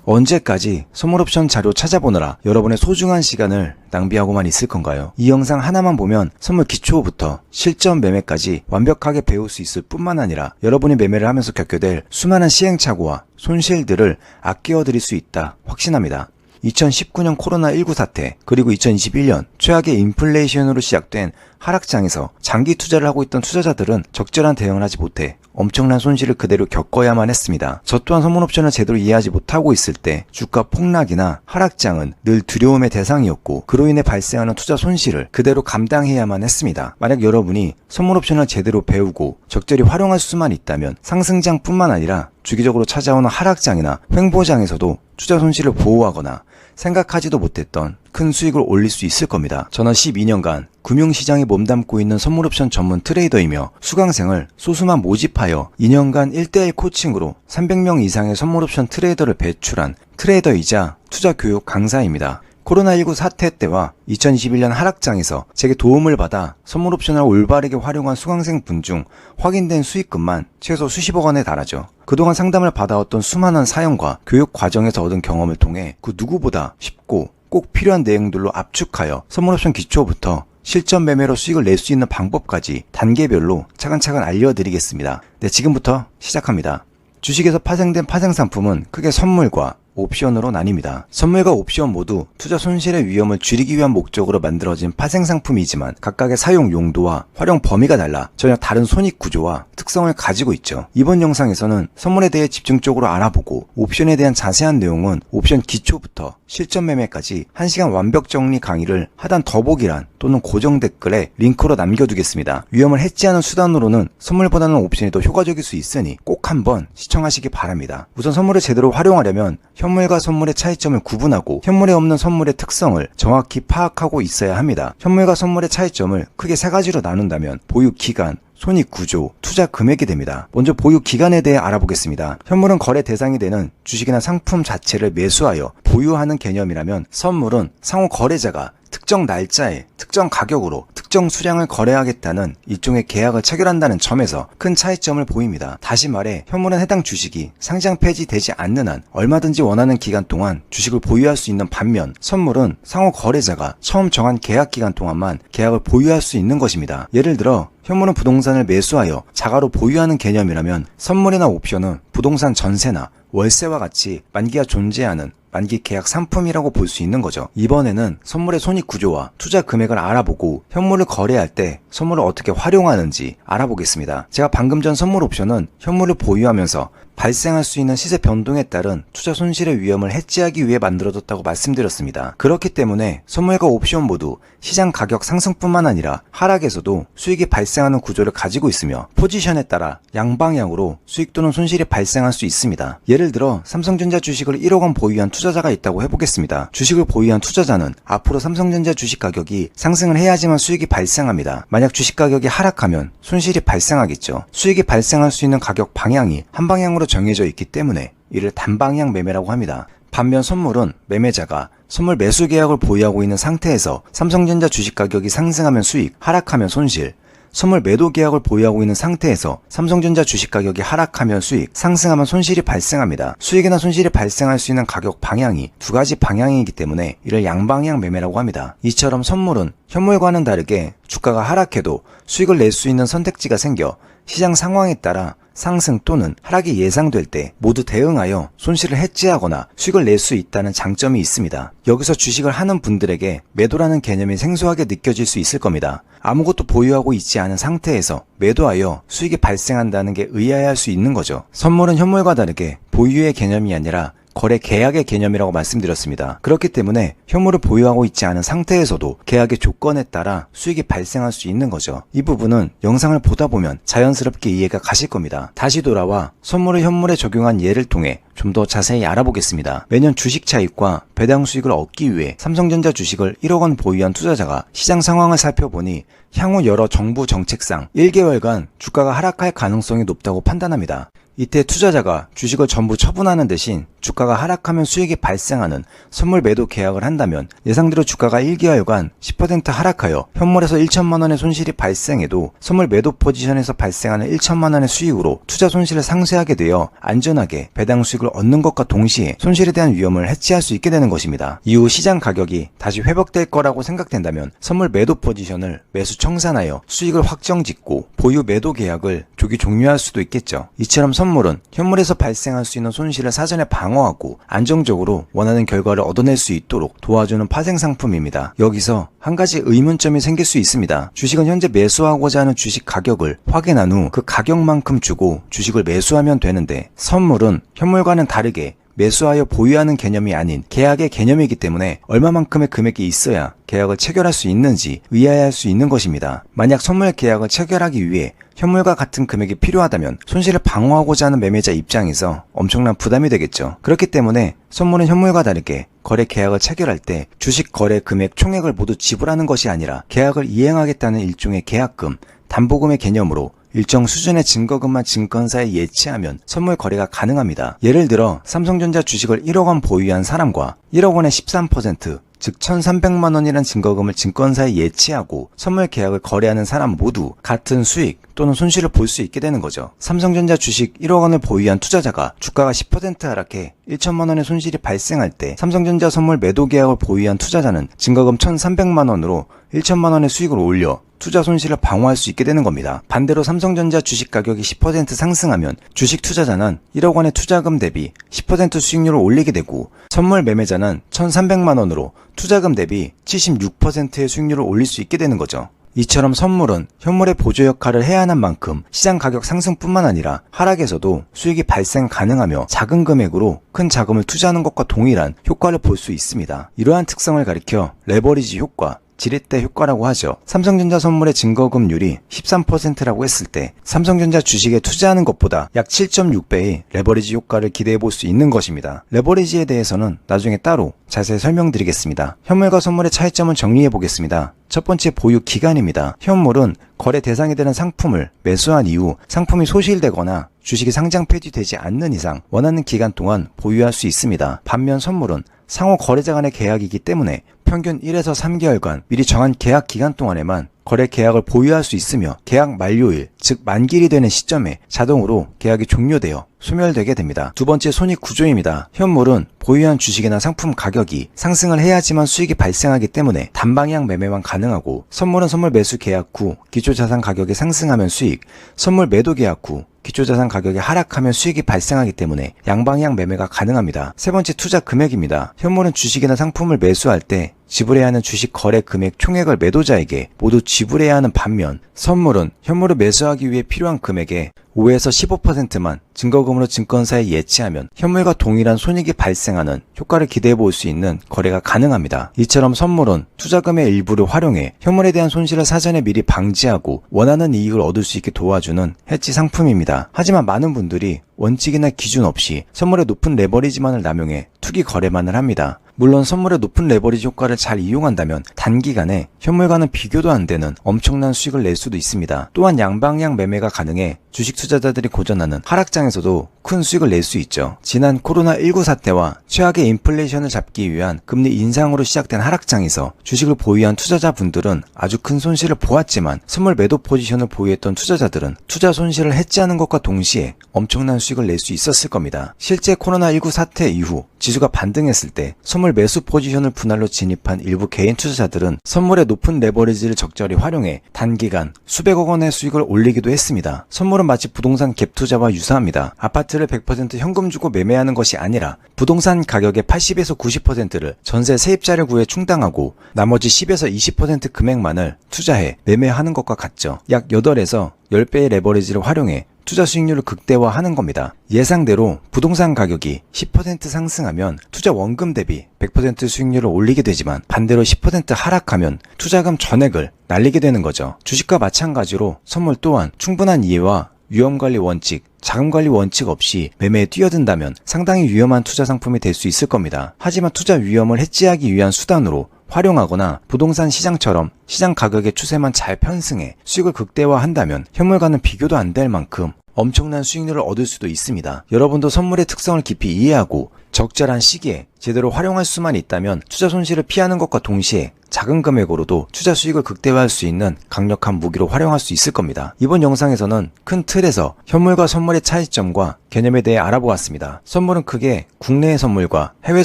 언제까지 선물옵션 자료 찾아보느라 여러분의 소중한 시간을 낭비하고만 있을 건가요? 이 영상 하나만 보면 선물 기초부터 실전 매매까지 완벽하게 배울 수 있을 뿐만 아니라 여러분이 매매를 하면서 겪게 될 수많은 시행착오와 손실들을 아껴드릴 수 있다 확신합니다. 2019년 코로나19 사태, 그리고 2021년 최악의 인플레이션으로 시작된 하락장에서 장기 투자를 하고 있던 투자자들은 적절한 대응을 하지 못해 엄청난 손실을 그대로 겪어야만 했습니다. 저 또한 선물옵션을 제대로 이해하지 못하고 있을 때 주가 폭락이나 하락장은 늘 두려움의 대상이었고, 그로 인해 발생하는 투자 손실을 그대로 감당해야만 했습니다. 만약 여러분이 선물옵션을 제대로 배우고 적절히 활용할 수만 있다면 상승장뿐만 아니라 주기적으로 찾아오는 하락장이나 횡보장에서도 투자 손실을 보호하거나 생각하지도 못했던 큰 수익을 올릴 수 있을 겁니다. 저는 12년간 금융시장에 몸담고 있는 선물옵션 전문 트레이더이며 수강생을 소수만 모집하여 2년간 1:1 코칭으로 300명 이상의 선물옵션 트레이더를 배출한 트레이더이자 투자교육 강사입니다. 코로나19 사태 때와 2021년 하락장에서 제게 도움을 받아 선물옵션을 올바르게 활용한 수강생분 중 확인된 수익금만 최소 수십억 원에 달하죠. 그동안 상담을 받아왔던 수많은 사연과 교육 과정에서 얻은 경험을 통해 그 누구보다 쉽고 꼭 필요한 내용들로 압축하여 선물옵션 기초부터 실전 매매로 수익을 낼 수 있는 방법까지 단계별로 차근차근 알려드리겠습니다. 네, 지금부터 시작합니다. 주식에서 파생된 파생상품은 크게 선물과 옵션으로 나뉩니다. 선물과 옵션 모두 투자 손실의 위험을 줄이기 위한 목적으로 만들어진 파생상품이지만 각각의 사용 용도와 활용 범위가 달라 전혀 다른 손익 구조와 특성을 가지고 있죠. 이번 영상에서는 선물에 대해 집중적으로 알아보고 옵션에 대한 자세한 내용은 옵션 기초부터 실전 매매까지 1시간 완벽 정리 강의를 하단 더보기란 또는 고정 댓글에 링크로 남겨두겠습니다. 위험을 해지하는 수단으로는 선물보다는 옵션이 더 효과적일 수 있으니 꼭 한번 시청하시기 바랍니다. 우선 선물을 제대로 활용하려면 현물과 선물의 차이점을 구분하고 현물에 없는 선물의 특성을 정확히 파악하고 있어야 합니다. 현물과 선물의 차이점을 크게 세 가지로 나눈다면 보유 기간, 손익 구조, 투자 금액이 됩니다. 먼저 보유 기간에 대해 알아보겠습니다. 현물은 거래 대상이 되는 주식이나 상품 자체를 매수하여 보유하는 개념이라면, 선물은 상호 거래자가 특정 날짜에 특정 가격으로 특정 수량을 거래하겠다는 일종의 계약을 체결한다는 점에서 큰 차이점을 보입니다. 다시 말해 현물은 해당 주식이 상장 폐지되지 않는 한 얼마든지 원하는 기간 동안 주식을 보유할 수 있는 반면, 선물은 상호 거래자가 처음 정한 계약 기간 동안만 계약을 보유할 수 있는 것입니다. 예를 들어 현물은 부동산을 매수하여 자가로 보유하는 개념이라면, 선물이나 옵션은 부동산 전세나 월세와 같이 만기가 존재하는 만기 계약 상품이라고 볼 수 있는 거죠. 이번에는 선물의 손익 구조와 투자 금액을 알아보고 현물을 거래할 때 선물을 어떻게 활용하는지 알아보겠습니다. 제가 방금 전 선물 옵션은 현물을 보유하면서 발생할 수 있는 시세 변동에 따른 투자 손실의 위험을 해지하기 위해 만들어졌다고 말씀드렸습니다. 그렇기 때문에 선물과 옵션 모두 시장 가격 상승뿐만 아니라 하락에서도 수익이 발생하는 구조를 가지고 있으며, 포지션에 따라 양방향으로 수익 또는 손실이 발생할 수 있습니다. 예를 들어 삼성전자 주식을 1억 원 보유한 투자자가 있다고 해보겠습니다. 주식을 보유한 투자자는 앞으로 삼성전자 주식 가격이 상승을 해야지만 수익이 발생합니다. 만약 주식 가격이 하락하면 손실이 발생하겠죠. 수익이 발생할 수 있는 가격 방향이 한 방향으로 정해져 있기 때문에 이를 단방향 매매라고 합니다. 반면 선물은 매매자가 선물 매수 계약을 보유하고 있는 상태에서 삼성전자 주식 가격이 상승하면 수익, 하락하면 손실, 선물 매도 계약을 보유하고 있는 상태에서 삼성전자 주식 가격이 하락하면 수익, 상승하면 손실이 발생합니다. 수익이나 손실이 발생할 수 있는 가격 방향이 두 가지 방향이기 때문에 이를 양방향 매매라고 합니다. 이처럼 선물은 현물과는 다르게 주가가 하락해도 수익을 낼 수 있는 선택지가 생겨 시장 상황에 따라 상승 또는 하락이 예상될 때 모두 대응하여 손실을 해지하거나 수익을 낼 수 있다는 장점이 있습니다. 여기서 주식을 하는 분들에게 매도라는 개념이 생소하게 느껴질 수 있을 겁니다. 아무것도 보유하고 있지 않은 상태에서 매도하여 수익이 발생한다는 게 의아해할 수 있는 거죠. 선물은 현물과 다르게 보유의 개념이 아니라 거래 계약의 개념이라고 말씀드렸습니다. 그렇기 때문에 현물을 보유하고 있지 않은 상태에서도 계약의 조건에 따라 수익이 발생할 수 있는 거죠. 이 부분은 영상을 보다 보면 자연스럽게 이해가 가실 겁니다. 다시 돌아와 선물을 현물에 적용한 예를 통해 좀 더 자세히 알아보겠습니다. 매년 주식 차익과 배당 수익을 얻기 위해 삼성전자 주식을 1억 원 보유한 투자자가 시장 상황을 살펴보니 향후 여러 정부 정책상 1개월간 주가가 하락할 가능성이 높다고 판단합니다. 이때 투자자가 주식을 전부 처분하는 대신 주가가 하락하면 수익이 발생하는 선물 매도 계약을 한다면 예상대로 주가가 1개월간 10% 하락하여 현물에서 1천만 원의 손실이 발생해도 선물 매도 포지션에서 발생하는 1천만 원의 수익으로 투자 손실을 상쇄하게 되어 안전하게 배당 수익을 얻는 것과 동시에 손실에 대한 위험을 해치할 수 있게 되는 것입니다. 이후 시장 가격이 다시 회복될 거라고 생각된다면 선물 매도 포지션을 매수 청산하여 수익을 확정짓고 보유 매도 계약을 조기 종료할 수도 있겠죠. 이처럼 선물은 현물에서 발생할 수 있는 손실을 사전에 방어하고 안정적으로 원하는 결과를 얻어낼 수 있도록 도와주는 파생 상품입니다. 여기서 한 가지 의문점이 생길 수 있습니다. 주식은 현재 매수하고자 하는 주식 가격을 확인한 후 그 가격만큼 주고 주식을 매수하면 되는데 선물은 현물과는 다르게 매수하여 보유하는 개념이 아닌 계약의 개념이기 때문에 얼마만큼의 금액이 있어야 계약을 체결할 수 있는지 의아해할 수 있는 것입니다. 만약 선물 계약을 체결하기 위해 현물과 같은 금액이 필요하다면 손실을 방어하고자 하는 매매자 입장에서 엄청난 부담이 되겠죠. 그렇기 때문에 선물은 현물과 다르게 거래 계약을 체결할 때 주식 거래 금액 총액을 모두 지불하는 것이 아니라 계약을 이행하겠다는 일종의 계약금, 담보금의 개념으로 일정 수준의 증거금만 증권사에 예치하면 선물 거래가 가능합니다. 예를 들어 삼성전자 주식을 1억 원 보유한 사람과 1억 원의 13%, 즉 1,300만 원이라는 증거금을 증권사에 예치하고 선물 계약을 거래하는 사람 모두 같은 수익 또는 손실을 볼 수 있게 되는 거죠. 삼성전자 주식 1억 원을 보유한 투자자가 주가가 10% 하락해 1천만 원의 손실이 발생할 때 삼성전자 선물 매도 계약을 보유한 투자자는 증거금 1,300만 원으로 1천만 원의 수익을 올려 투자 손실을 방어할 수 있게 되는 겁니다. 반대로 삼성전자 주식 가격이 10% 상승하면 주식 투자자는 1억 원의 투자금 대비 10% 수익률을 올리게 되고 선물 매매자는 1,300만 원으로 투자금 대비 76%의 수익률을 올릴 수 있게 되는 거죠. 이처럼 선물은 현물의 보조 역할을 해야 하는 만큼 시장 가격 상승뿐만 아니라 하락에서도 수익이 발생 가능하며 작은 금액으로 큰 자금을 투자하는 것과 동일한 효과를 볼 수 있습니다. 이러한 특성을 가리켜 레버리지 효과, 지렛대 효과라고 하죠. 삼성전자 선물의 증거금률이 13%라고 했을 때 삼성전자 주식에 투자하는 것보다 약 7.6배의 레버리지 효과를 기대해 볼 수 있는 것입니다. 레버리지에 대해서는 나중에 따로 자세히 설명드리겠습니다. 현물과 선물의 차이점은 정리해 보겠습니다. 첫 번째, 보유 기간입니다. 현물은 거래 대상이 되는 상품을 매수한 이후 상품이 소실되거나 주식이 상장 폐지되지 않는 이상 원하는 기간 동안 보유할 수 있습니다. 반면 선물은 상호 거래자 간의 계약이기 때문에 평균 1에서 3개월간 미리 정한 계약 기간 동안에만 거래 계약을 보유할 수 있으며 계약 만료일, 즉 만기일이 되는 시점에 자동으로 계약이 종료되어 소멸되게 됩니다. 두 번째, 손익 구조입니다. 현물은 보유한 주식이나 상품 가격이 상승을 해야지만 수익이 발생하기 때문에 단방향 매매만 가능하고 선물은 선물 매수 계약 후 기초자산 가격이 상승하면 수익, 선물 매도 계약 후 기초자산 가격이 하락하면 수익이 발생하기 때문에 양방향 매매가 가능합니다. 세 번째, 투자 금액입니다. 현물은 주식이나 상품을 매수할 때 지불해야 하는 주식 거래 금액 총액을 매도자에게 모두 지불해야 하는 반면 선물은 현물을 매수하기 위해 필요한 금액의 5에서 15%만 증거금으로 증권사에 예치하면 현물과 동일한 손익이 발생하는 효과를 기대해 볼 수 있는 거래가 가능합니다. 이처럼 선물은 투자금의 일부를 활용해 현물에 대한 손실을 사전에 미리 방지하고 원하는 이익을 얻을 수 있게 도와주는 해지 상품입니다. 하지만 많은 분들이 원칙이나 기준 없이 선물의 높은 레버리지만을 남용해 투기 거래만을 합니다. 물론 선물의 높은 레버리지 효과를 잘 이용한다면 단기간에 현물과는 비교도 안 되는 엄청난 수익을 낼 수도 있습니다. 또한 양방향 매매가 가능해 주식 투자자들이 고전하는 하락장에서도 큰 수익을 낼 수 있죠. 지난 코로나19 사태와 최악의 인플레이션을 잡기 위한 금리 인상으로 시작된 하락장에서 주식을 보유한 투자자분들은 아주 큰 손실을 보았지만 선물 매도 포지션을 보유했던 투자자들은 투자 손실을 해지하는 것과 동시에 엄청난 수익을 낼 수 있었을 겁니다. 실제 코로나19 사태 이후 지수가 반등했을 때 선물 매수 포지션을 분할로 진입한 일부 개인 투자자들은 선물의 높은 레버리지를 적절히 활용해 단기간 수백억 원의 수익을 올리기도 했습니다. 선물은 마치 부동산 갭 투자와 유사합니다. 아파트를 100% 현금 주고 매매하는 것이 아니라 부동산 가격의 80에서 90%를 전세 세입자를 구해 충당하고 나머지 10에서 20% 금액만을 투자해 매매하는 것과 같죠. 약 8에서 10배의 레버리지를 활용해 투자 수익률을 극대화하는 겁니다. 예상대로 부동산 가격이 10% 상승하면 투자 원금 대비 100% 수익률을 올리게 되지만 반대로 10% 하락하면 투자금 전액을 날리게 되는 거죠. 주식과 마찬가지로 선물 또한 충분한 이해와 위험관리 원칙, 자금관리 원칙 없이 매매에 뛰어든다면 상당히 위험한 투자 상품이 될 수 있을 겁니다. 하지만 투자 위험을 해지하기 위한 수단으로 활용하거나 부동산 시장처럼 시장 가격의 추세만 잘 편승해 수익을 극대화한다면 현물과는 비교도 안 될 만큼 엄청난 수익률을 얻을 수도 있습니다. 여러분도 선물의 특성을 깊이 이해하고 적절한 시기에 제대로 활용할 수만 있다면 투자 손실을 피하는 것과 동시에 작은 금액으로도 투자 수익을 극대화할 수 있는 강력한 무기로 활용할 수 있을 겁니다. 이번 영상에서는 큰 틀에서 현물과 선물의 차이점과 개념에 대해 알아보았습니다. 선물은 크게 국내의 선물과 해외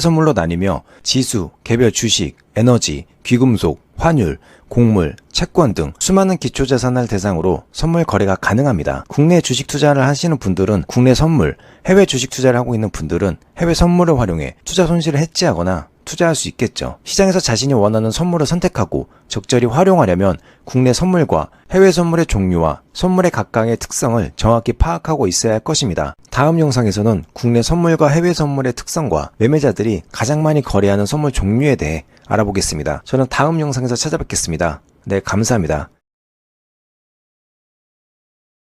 선물로 나뉘며 지수, 개별 주식, 에너지, 귀금속, 환율, 곡물, 채권 등 수많은 기초자산을 대상으로 선물 거래가 가능합니다. 국내 주식 투자를 하시는 분들은 국내 선물, 해외 주식 투자를 하고 있는 분들은 해외 선물을 활용해 투자 손실을 해지하거나 투자할 수 있겠죠. 시장에서 자신이 원하는 선물을 선택하고 적절히 활용하려면 국내 선물과 해외 선물의 종류와 선물의 각각의 특성을 정확히 파악하고 있어야 할 것입니다. 다음 영상에서는 국내 선물과 해외 선물의 특성과 매매자들이 가장 많이 거래하는 선물 종류에 대해 알아보겠습니다. 저는 다음 영상에서 찾아뵙겠습니다. 네, 감사합니다.